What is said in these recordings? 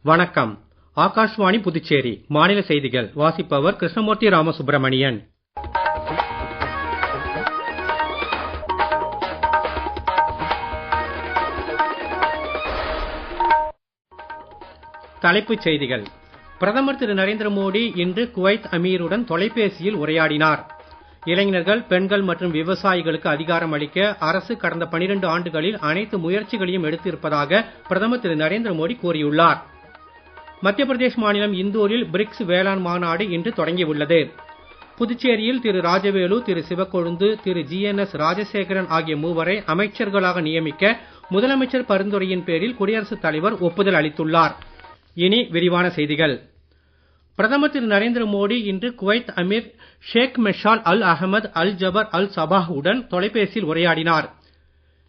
வணக்கம். ஆகாஷ்வாணி புதுச்சேரி மாநில செய்திகள் வாசிப்பவர் கிருஷ்ணமூர்த்தி ராமசுப்ரமணியன். தலைப்புச் செய்திகள். பிரதமர் திரு நரேந்திர மோடி இன்று குவைத் அமீருடன் தொலைபேசியில் உரையாடினார். இளைஞர்கள், பெண்கள் மற்றும் விவசாயிகளுக்கு அதிகாரம் அளிக்க அரசு கடந்த 12 ஆண்டுகளில் அனைத்து முயற்சிகளையும் எடுத்திருப்பதாக பிரதமர் திரு நரேந்திர மோடி கூறியுள்ளார். மத்திய பிரதேஷ் மாநிலம் இந்தூரில் பிரிக்ஸ் வேளாண் மாநாடு இன்று தொடங்கியுள்ளது. புதுச்சேரியில் திரு ராஜவேலு, திரு சிவக்கொழுந்து, திரு GNS ராஜசேகரன் ஆகிய மூவரை அமைச்சர்களாக நியமிக்க முதலமைச்சர் பரிந்துரையின் பேரில் குடியரசுத் தலைவர் ஒப்புதல் அளித்துள்ளார். இனி விரிவான செய்திகள். பிரதமர் திரு நரேந்திர மோடி இன்று குவைத் அமீர் ஷேக் மெஷால் அல் அஹமத் அல் ஜபர் அல் சபாஹ் உடன் தொலைபேசியில் உரையாடினார்.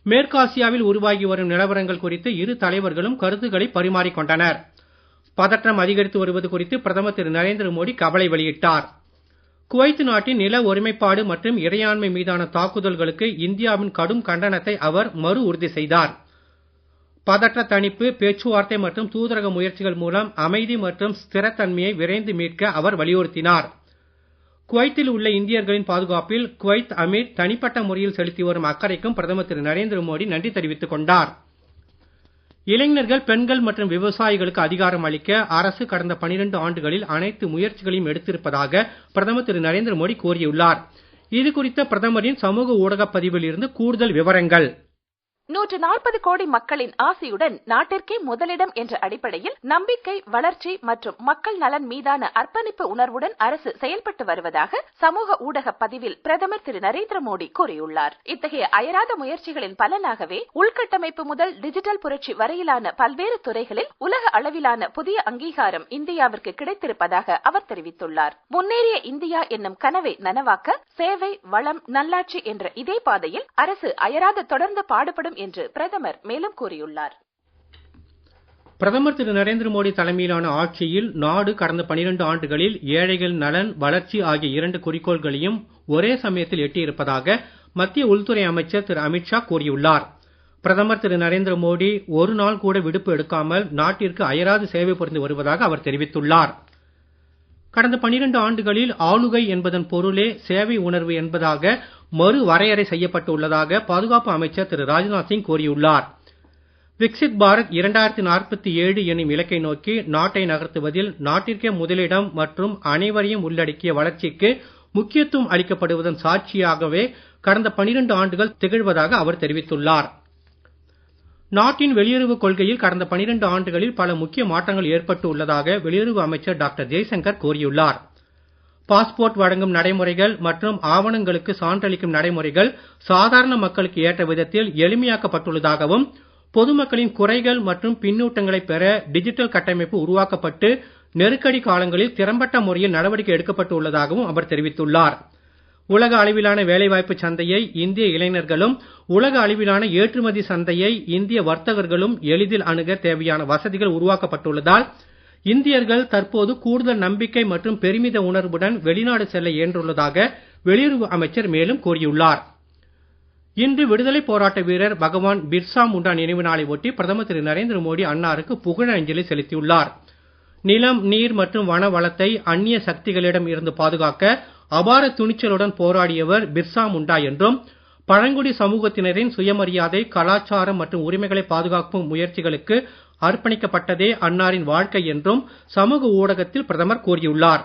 மேற்காசியாவில் உருவாகி வரும் நிலவரங்கள் குறித்து இரு தலைவர்களும் கருத்துக்களை பரிமாறிக் கொண்டனர். பதற்றம் அதிகரித்து வருவது குறித்து பிரதமர் திரு நரேந்திர மோடி கவலை வெளியிட்டார். குவைத் நாட்டின் நில ஒருமைப்பாடு மற்றும் இறையாண்மை மீதான தாக்குதல்களுக்கு இந்தியாவின் கடும் கண்டனத்தை அவர் மறு உறுதி செய்தார். பதற்ற தணிப்பு, பேச்சுவார்த்தை மற்றும் தூதரக முயற்சிகள் மூலம் அமைதி மற்றும் ஸ்திரத்தன்மையை விரைந்து மீட்க அவர் வலியுறுத்தினார். குவைத்தில் உள்ள இந்தியர்களின் பாதுகாப்பில் குவைத் அமீர் தனிப்பட்ட முறையில் செலுத்தி வரும் அக்கறைக்கும் பிரதமர் திரு நரேந்திர மோடி நன்றி தெரிவித்துக் கொண்டார். இளைஞர்கள், பெண்கள் மற்றும் விவசாயிகளுக்கு அதிகாரம் அளிக்க அரசு கடந்த 12 ஆண்டுகளில் அனைத்து முயற்சிகளையும் எடுத்திருப்பதாக பிரதமர் திரு நரேந்திர மோடி கூறியுள்ளார். இது குறித்த பிரதமரின் சமூக ஊடகப் பதிவில் இருந்து கூடுதல் விவரங்கள். 140 கோடி மக்களின் ஆசியுடன் நாட்டிற்கே முதலிடம் என்ற அடிப்படையில் நம்பிக்கை, வளர்ச்சி மற்றும் மக்கள் நலன் மீதான அர்ப்பணிப்பு உணர்வுடன் அரசு செயல்பட்டு வருவதாக சமூக ஊடக பதிவில் பிரதமர் திரு நரேந்திர மோடி கூறியுள்ளார். இத்தகைய அயராத முயற்சிகளின் பலனாகவே உள்கட்டமைப்பு முதல் டிஜிட்டல் புரட்சி வரையிலான பல்வேறு துறைகளில் உலக அளவிலான புதிய அங்கீகாரம் இந்தியாவிற்கு கிடைத்திருப்பதாக அவர் தெரிவித்துள்ளார். முன்னேறிய இந்தியா என்னும் கனவை நனவாக்க சேவை, வளம், நல்லாட்சி என்ற இதே பாதையில் அரசு அயராத தொடர்ந்து பாடுபடும் என்று பிரதமர் மேலும் கூறியுள்ளார். பிரதமர் திரு நரேந்திர மோடி தலைமையிலான ஆட்சியில் நாடு கடந்த 12 ஆண்டுகளில் ஏழைகள் நலன், வளர்ச்சி ஆகிய 2 குறிக்கோள்களையும் ஒரே சமயத்தில் எட்டியிருப்பதாக மத்திய உள்துறை அமைச்சர் திரு அமித்ஷா கூறியுள்ளார். பிரதமர் திரு நரேந்திர மோடி ஒரு நாள் கூட விடுப்பு எடுக்காமல் நாட்டிற்கு அயராது சேவை புரிந்து வருவதாக அவர் தெரிவித்துள்ளார். கடந்த 12 ஆண்டுகளில் ஆளுகை என்பதன் பொருளே சேவை உணர்வு என்பதாக மறு வரையறை செய்யப்பட்டு உள்ளதாக பாதுகாப்பு அமைச்சர் திரு ராஜ்நாத் சிங் கூறியுள்ளார். விக்சித் பாரத் 2047 என்னும் இலக்கை நோக்கி நாட்டை நகர்த்துவதில் நாட்டிற்கே முதலிடம் மற்றும் அனைவரையும் உள்ளடக்கிய வளர்ச்சிக்கு முக்கியத்துவம் அளிக்கப்படுவதன் சாட்சியாகவே கடந்த 12 ஆண்டுகள் திகழ்வதாக அவர் தெரிவித்துள்ளார். நாட்டின் வெளியுறவு கொள்கையில் கடந்த 12 ஆண்டுகளில் பல முக்கிய மாற்றங்கள் ஏற்பட்டு உள்ளதாக வெளியுறவு அமைச்சர் டாக்டர் ஜெய்சங்கர் கூறியுள்ளார். பாஸ்போர்ட் வழங்கும் நடைமுறைகள் மற்றும் ஆவணங்களுக்கு சான்றளிக்கும் நடைமுறைகள் சாதாரண மக்களுக்கு ஏற்ற விதத்தில் எளிமையாக்கப்பட்டுள்ளதாகவும், பொதுமக்களின் குறைகள் மற்றும் பின்னூட்டங்களை பெற டிஜிட்டல் கட்டமைப்பு உருவாக்கப்பட்டு நெருக்கடி காலங்களில் திறம்பட்ட முறையில் நடவடிக்கை எடுக்கப்பட்டு உள்ளதாகவும் அவர் தெரிவித்துள்ளார். உலக அளவிலான வேலைவாய்ப்பு சந்தையை இந்திய இளைஞர்களும், உலக அளவிலான ஏற்றுமதி சந்தையை இந்திய வர்த்தகர்களும் எளிதில் அணுக தேவையான வசதிகள் உருவாக்கப்பட்டுள்ளதால் இந்தியர்கள் தற்போது கூடுதல் நம்பிக்கை மற்றும் பெருமித உணர்வுடன் வெளிநாடு செல்ல இயன்றுள்ளதாக வெளியுறவு அமைச்சர் மேலும் கூறியுள்ளார். இன்று விடுதலை போராட்ட வீரர் பகவான் பிர்சா முண்டா நினைவு நாளை ஒட்டி பிரதமர் திரு நரேந்திர மோடி அன்னாருக்கு புகழஞ்சலி செலுத்தியுள்ளார். நிலம், நீர் மற்றும் வன வளத்தை அந்நிய சக்திகளிடம் இருந்து பாதுகாக்க அபார துணிச்சலுடன் போராடியவர் பிர்சா முண்டா என்றும், பழங்குடி சமூகத்தினரின் சுயமரியாதை, கலாச்சாரம் மற்றும் உரிமைகளை பாதுகாக்கும் முயற்சிகளுக்கு அர்ப்பணிக்கப்பட்டதே அன்னாரின் வாழ்க்கை என்றும் சமூக ஊடகத்தில் பிரதமர் கூறியுள்ளார்.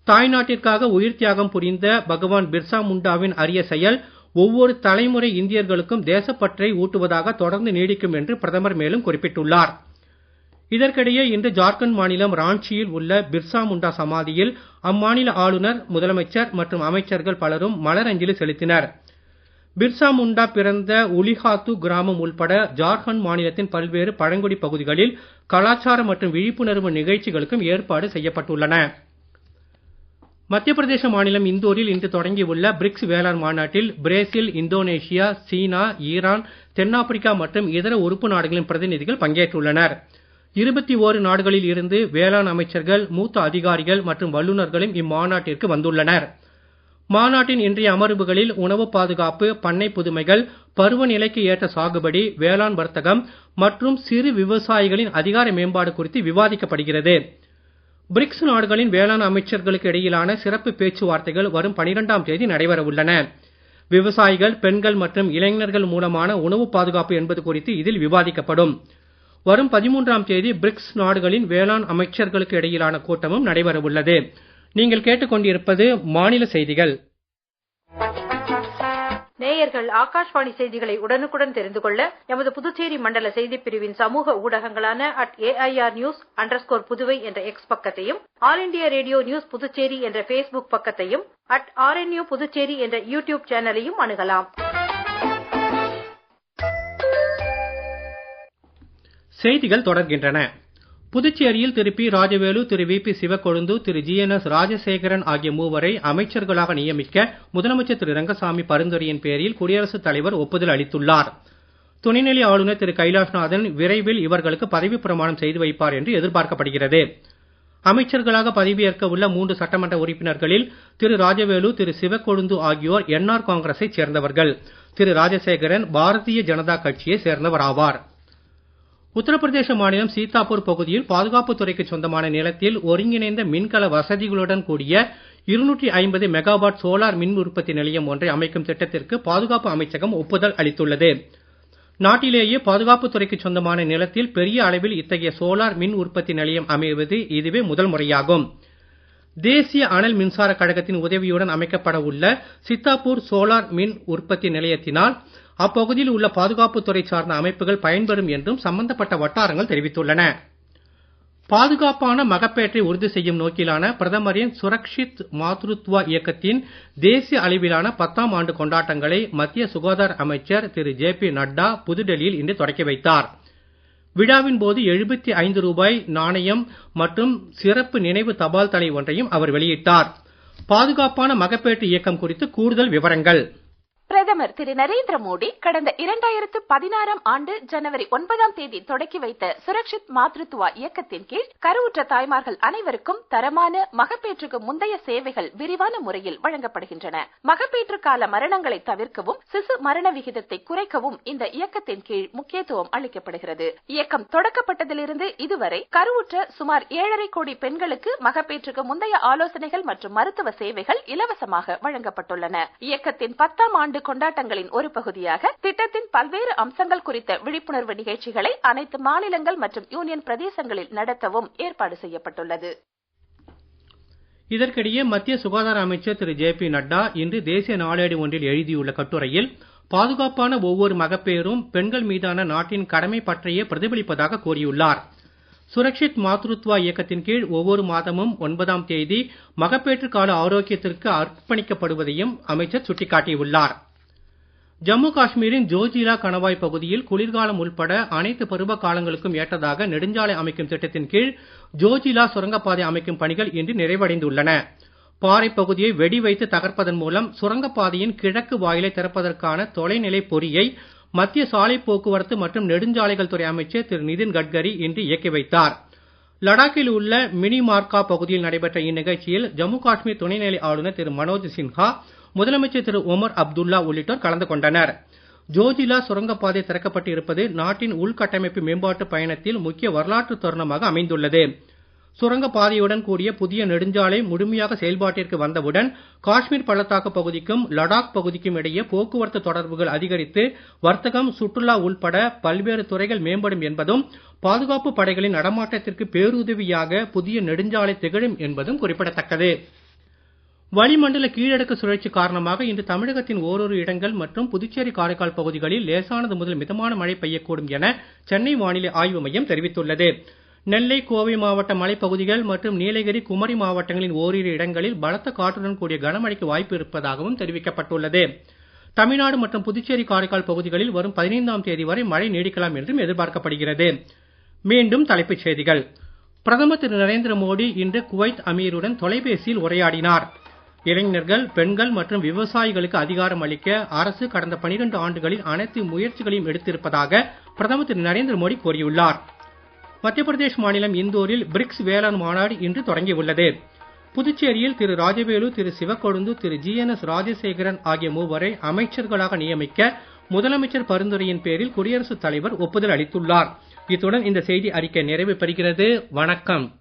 தாய்நாட்டிற்காக உயிர் தியாகம் புரிந்த பகவான் பிர்சா முண்டாவின் அரிய செயல் ஒவ்வொரு தலைமுறை இந்தியர்களுக்கும் தேசப்பற்றை ஊட்டுவதாக தொடர்ந்து நீடிக்கும் என்று பிரதமர் மேலும் குறிப்பிட்டுள்ளார். இதற்கிடையே இன்று ஜார்க்கண்ட் மாநிலம் ராஞ்சியில் உள்ள பிர்சா முண்டா சமாதியில் அம்மாநில ஆளுநர், முதலமைச்சர் மற்றும் அமைச்சர்கள் பலரும் மலரஞ்சலி செலுத்தினர். பிர்சா முண்டா பிறந்த உலிஹாத்து கிராமம் உள்பட ஜார்க்கண்ட் மாநிலத்தின் பல்வேறு பழங்குடி பகுதிகளில் கலாச்சார மற்றும் விழிப்புணர்வு நிகழ்ச்சிகளுக்கும் ஏற்பாடு செய்யப்பட்டுள்ளன. மத்திய பிரதேச மாநிலம் இந்தூரில் இன்று தொடங்கியுள்ள பிரிக்ஸ் வேளாண் மாநாட்டில் பிரேசில், இந்தோனேஷியா, சீனா, ஈரான், தென்னாப்பிரிக்கா மற்றும் இதர உறுப்பு நாடுகளின் பிரதிநிதிகள் பங்கேற்றுள்ளனர். 21 நாடுகளில் இருந்து வேளாண் அமைச்சர்கள், மூத்த அதிகாரிகள் மற்றும் வல்லுநர்களும் இம்மாநாட்டிற்கு வந்துள்ளனர். மாநாட்டின் இன்றைய அமர்வுகளில் உணவு பாதுகாப்பு, பண்ணை புதுமைகள், பருவநிலைக்கு ஏற்ற சாகுபடி, வேளாண் வர்த்தகம் மற்றும் சிறு விவசாயிகளின் அதிகார மேம்பாடு குறித்து விவாதிக்கப்படுகிறது. பிரிக்ஸ் நாடுகளின் வேளாண் அமைச்சர்களுக்கு இடையிலான சிறப்பு பேச்சுவார்த்தைகள் வரும் 12ஆம் தேதி நடைபெற உள்ளன. விவசாயிகள், பெண்கள் மற்றும் இளைஞர்கள் மூலமான உணவு பாதுகாப்பு என்பது குறித்து இதில் விவாதிக்கப்படும். வரும் 13ஆம் தேதி பிரிக்ஸ் நாடுகளின் வேளாண் அமைச்சர்களுக்கு இடையிலான கூட்டமும் நடைபெற உள்ளது. நீங்கள் கேட்டுக்கொண்டிருப்பது மாநில செய்திகள். நேயர்கள் ஆகாஷ்வாணி செய்திகளை உடனுக்குடன் தெரிந்து கொள்ள எமது புதுச்சேரி மண்டல செய்திப் பிரிவின் சமூக ஊடகங்களான @AIRnews_புதுவை என்ற எக்ஸ் பக்கத்தையும், all India radio news Puducherry என்ற Facebook பக்கத்தையும், @RNU புதுச்சேரி என்ற யூடியூப் சேனலையும் அணுகலாம். செய்திகள் தொடர்கின்றன. புதுச்சேரியில் Thiru P. Rajavelu, Thiru V. P. Sivakozhundhu, Thiru GNS Rajasekaran ஆகிய மூவரை அமைச்சர்களாக நியமிக்க முதலமைச்சர் திரு ரங்கசாமி பரிந்துரையின் பேரில் குடியரசுத் தலைவர் ஒப்புதல் அளித்துள்ளார். துணைநிலை ஆளுநர் திரு கைலாஷ்நாதன் விரைவில் இவர்களுக்கு பதவிப் பிரமாணம் செய்து வைப்பார் என்று எதிர்பார்க்கப்படுகிறது. அமைச்சர்களாக பதவியேற்க உள்ள 3 சட்டமன்ற உறுப்பினர்களில் திரு ராஜவேலு, திரு சிவக்கொழுந்து ஆகியோர் NR காங்கிரஸைச் சேர்ந்தவர்கள். திரு ராஜசேகரன் பாரதிய ஜனதா கட்சியைச் சேர்ந்தவர் ஆவார். உத்தரப்பிரதேச மாநிலம் சீதாப்பூர் பகுதியில் பாதுகாப்புத் துறைக்கு சொந்தமான நிலத்தில் ஒருங்கிணைந்த மின்கல வசதிகளுடன் கூடிய 250 மெகாவாட் சோலார் மின் உற்பத்தி நிலையம் ஒன்றை அமைக்கும் திட்டத்திற்கு பாதுகாப்பு அமைச்சகம் ஒப்புதல் அளித்துள்ளது. நாட்டிலேயே பாதுகாப்புத் துறைக்கு சொந்தமான நிலத்தில் பெரிய அளவில் இத்தகைய சோலார் மின் உற்பத்தி நிலையம் அமைவது இதுவே முதல் முறையாகும். தேசிய அனல் மின்சார கழகத்தின் உதவியுடன் அமைக்கப்பட உள்ள சித்தாப்பூர் சோலார் மின் உற்பத்தி நிலையத்தினால் அப்பகுதியில் உள்ள பாதுகாப்புத் துறை சார்ந்த அமைப்புகள் பயன்பெறும் என்றும் சம்பந்தப்பட்ட வட்டாரங்கள் தெரிவித்துள்ளன. பாதுகாப்பான மகப்பேற்றை உறுதி செய்யும் நோக்கிலான பிரதமரின் சுரக்ஷித் மாத்ருத்வா இயக்கத்தின் தேசிய அளவிலான 10ஆம் ஆண்டு கொண்டாட்டங்களை மத்திய சுகாதார அமைச்சர் திரு JP நட்டா புதுடெல்லியில் இன்று தொடக்கி வைத்தார். விழாவின் போது 75 ரூபாய் நாணயம் மற்றும் சிறப்பு நினைவு தபால் தலை ஒன்றையும் அவர் வெளியிட்டார். பாதுகாப்பான மகப்பேற்று இயக்கம் குறித்து கூடுதல் விவரங்கள். பிரதமர் திரு நரேந்திர மோடி கடந்த 2016ஆம் ஆண்டு ஜனவரி 9ஆம் தேதி தொடக்கி வைத்த சுரக்ஷித் மாத்ருத்வா இயக்கத்தின் கீழ் கருவுற்ற தாய்மார்கள் அனைவருக்கும் தரமான மகப்பேற்றுக்கு முந்தைய சேவைகள் விரிவான முறையில் வழங்கப்படுகின்றன. மகப்பேற்று கால மரணங்களை தவிர்க்கவும் சிசு மரண விகிதத்தை குறைக்கவும் இந்த இயக்கத்தின் கீழ் முக்கியத்துவம் அளிக்கப்படுகிறது. இயக்கம் தொடக்கப்பட்டதிலிருந்து இதுவரை கருவுற்ற சுமார் 7.5 கோடி பெண்களுக்கு மகப்பேற்றுக்கு முந்தைய ஆலோசனைகள் மற்றும் மருத்துவ சேவைகள் இலவசமாக வழங்கப்பட்டுள்ளன. இயக்கத்தின் 10ஆம் ஆண்டு கொண்டாட்டங்களின் ஒரு பகுதியாக திட்டத்தின் பல்வேறு அம்சங்கள் குறித்த விழிப்புணர்வு நிகழ்ச்சிகளை அனைத்து மாநிலங்கள் மற்றும் யூனியன் பிரதேசங்களில் நடத்தவும் ஏற்பாடு செய்யப்பட்டுள்ளது. இதற்கிடையே மத்திய சுகாதார அமைச்சர் திரு JP நட்டா இன்று தேசிய நாளேடு ஒன்றில் எழுதியுள்ள கட்டுரையில் பாதுகாப்பான ஒவ்வொரு மகப்பேறும் பெண்கள் மீதான நாட்டின் கடமை பற்றியே பிரதிபலிப்பதாக கூறியுள்ளார். சுரக்ஷித் மாத்ருத்வா இயக்கத்தின் கீழ் ஒவ்வொரு மாதமும் 9ஆம் தேதி மகப்பேற்று கால ஆரோக்கியத்திற்கு அர்ப்பணிக்கப்படுவதையும் அமைச்சர் சுட்டிக்காட்டியுள்ளார். ஜம்மு காஷ்மீரின் ஜோஜிலா கணவாய் பகுதியில் குளிர்காலம் உள்பட அனைத்து பருவ காலங்களுக்கும் ஏற்றதாக நெடுஞ்சாலை அமைக்கும் திட்டத்தின் கீழ் ஜோஜிலா சுரங்கப்பாதை அமைக்கும் பணிகள் இன்று நிறைவடைந்துள்ளன. பாறை பகுதியை வெடி வைத்து தகர்ப்பதன் மூலம் சுரங்கப்பாதையின் கிழக்கு வாயிலை திறப்பதற்கான தொலைநிலை பொறியை மத்திய சாலை போக்குவரத்து மற்றும் நெடுஞ்சாலைகள் துறை அமைச்சர் திரு நிதின் கட்கரி இன்று இயக்கி வைத்தார். லடாக்கில் உள்ள மினி மார்கா பகுதியில் நடைபெற்ற இந்நிகழ்ச்சியில் ஜம்மு காஷ்மீர் துணைநிலை ஆளுநர் திரு மனோஜ் சின்ஹா, முதலமைச்சர் திரு ஒமர் அப்துல்லா உள்ளிட்டோர் கலந்து கொண்டனர். ஜோஜிலா சுரங்கப்பாதை திறக்கப்பட்டு இருப்பது நாட்டின் உள்கட்டமைப்பு மேம்பாட்டு பயணத்தில் முக்கிய வரலாற்று தருணமாக அமைந்துள்ளது. சுரங்கப்பாதையுடன் கூடிய புதிய நெடுஞ்சாலை முழுமையாக செயல்பாட்டிற்கு வந்தவுடன் காஷ்மீர் பள்ளத்தாக்கு பகுதிக்கும் லடாக் பகுதிக்கும் இடையே போக்குவரத்து தொடர்புகள் அதிகரித்து வர்த்தகம், சுற்றுலா உள்பட பல்வேறு துறைகள் மேம்படும் என்பதும் பாதுகாப்பு படைகளின் நடமாட்டத்திற்கு பேருதவியாக புதிய நெடுஞ்சாலை திகழும் என்பதும் குறிப்பிடத்தக்கது. வளிமண்டல கீழடுக்கு சுழற்சி காரணமாக இன்று தமிழகத்தின் ஓரிரு இடங்கள் மற்றும் புதுச்சேரி காரைக்கால் பகுதிகளில் லேசானது முதல் மிதமான மழை பெய்யக்கூடும் என சென்னை வானிலை ஆய்வு மையம் தெரிவித்துள்ளது. நெல்லை, கோவை மாவட்ட மலைப்பகுதிகள் மற்றும் நீலகிரி, குமரி மாவட்டங்களின் ஓரிரு இடங்களில் பலத்த காற்றுடன் கூடிய கனமழைக்கு வாய்ப்பு இருப்பதாகவும் தெரிவிக்கப்பட்டுள்ளது. தமிழ்நாடு மற்றும் புதுச்சேரி காரைக்கால் பகுதிகளில் வரும் 15ஆம் தேதி வரை மழை நீடிக்கலாம் என்றும் எதிர்பார்க்கப்படுகிறது. மீண்டும் தலைப்புச் செய்திகள். பிரதமர் திரு நரேந்திர மோடி இன்று குவைத் அமீருடன் தொலைபேசியில் உரையாடினார். இளைஞர்கள், பெண்கள் மற்றும் விவசாயிகளுக்கு அதிகாரம் அளிக்க அரசு கடந்த 12 ஆண்டுகளில் அனைத்து முயற்சிகளையும் எடுத்திருப்பதாக பிரதமர் திரு நரேந்திர மோடி கூறியுள்ளார். மத்திய பிரதேஷ் மாநிலம் இந்தூரில் பிரிக்ஸ் வேளாண் மாநாடு இன்று தொடங்கியுள்ளது. புதுச்சேரியில் திரு ராஜவேலு, திரு சிவக்கொழுந்து, திரு GNS ராஜசேகரன் ஆகிய மூவரை அமைச்சர்களாக நியமிக்க முதலமைச்சர் பரிந்துரையின் பேரில் குடியரசுத் தலைவர் ஒப்புதல் அளித்துள்ளார். இத்துடன் இந்த செய்தி அறிக்கை நிறைவு பெறுகிறது. வணக்கம்.